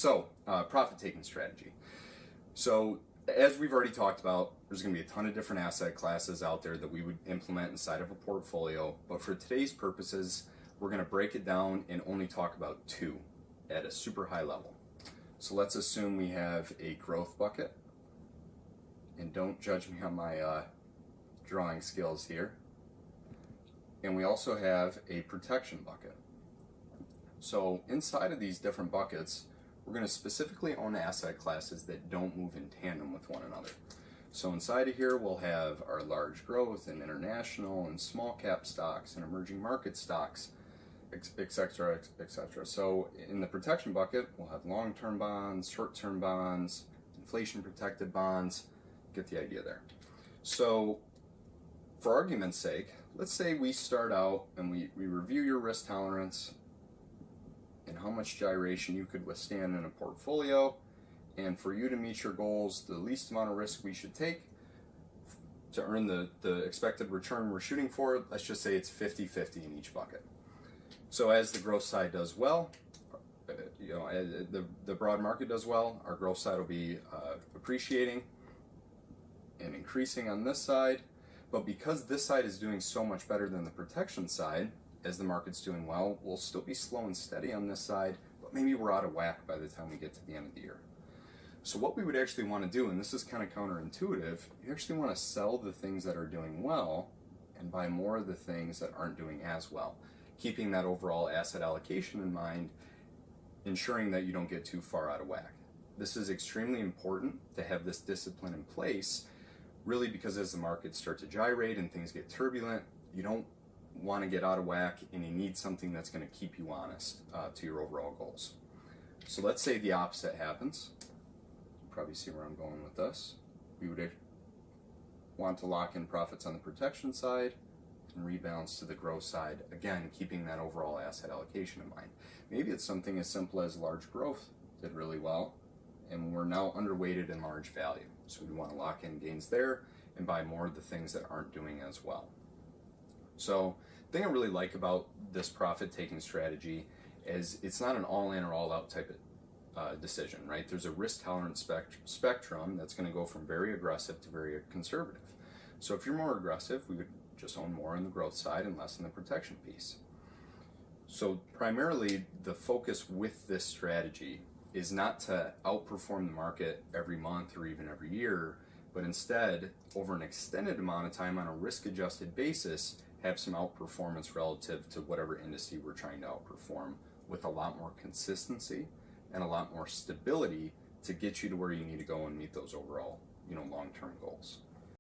So, profit-taking strategy. So, as we've already talked about, there's going to be a ton of different asset classes out there that we would implement inside of a portfolio. But for today's purposes, we're going to break it down and only talk about two at a super high level. So let's assume we have a growth bucket. And don't judge me on my drawing skills here. And we also have a protection bucket. So inside of these different buckets, we're going to specifically own asset classes that don't move in tandem with one another. So inside of here, we'll have our large growth and international and small cap stocks and emerging market stocks, etc., etc. So in the protection bucket, we'll have long-term bonds, short-term bonds, inflation-protected bonds. Get the idea there. So for argument's sake, let's say we start out and we review your risk tolerance and how much gyration you could withstand in a portfolio, and for you to meet your goals, the least amount of risk we should take to earn the expected return we're shooting for, let's just say it's 50-50 in each bucket. So as the growth side does well, the broad market does well, our growth side will be appreciating and increasing on this side. But because this side is doing so much better than the protection side, as the market's doing well, we'll still be slow and steady on this side, but maybe we're out of whack by the time we get to the end of the year. So what we would actually want to do, and this is kind of counterintuitive, you actually want to sell the things that are doing well and buy more of the things that aren't doing as well, keeping that overall asset allocation in mind, ensuring that you don't get too far out of whack. This is extremely important to have this discipline in place, really, because as the markets start to gyrate and things get turbulent, you don't want to get out of whack, and you need something that's going to keep you honest to your overall goals. So let's say the opposite happens. You probably see where I'm going with this. We would want to lock in profits on the protection side and rebalance to the growth side, again keeping that overall asset allocation in mind. Maybe it's something as simple as large growth did really well and we're now underweighted in large value, so we want to lock in gains there and buy more of the things that aren't doing as well. So the thing I really like about this profit-taking strategy is it's not an all-in or all-out type of decision, right? There's a risk tolerance spectrum that's going to go from very aggressive to very conservative. So if you're more aggressive, we would just own more on the growth side and less on the protection piece. So primarily, the focus with this strategy is not to outperform the market every month or even every year, but instead, over an extended amount of time on a risk-adjusted basis, have some outperformance relative to whatever industry we're trying to outperform, with a lot more consistency and a lot more stability to get you to where you need to go and meet those overall, long-term goals.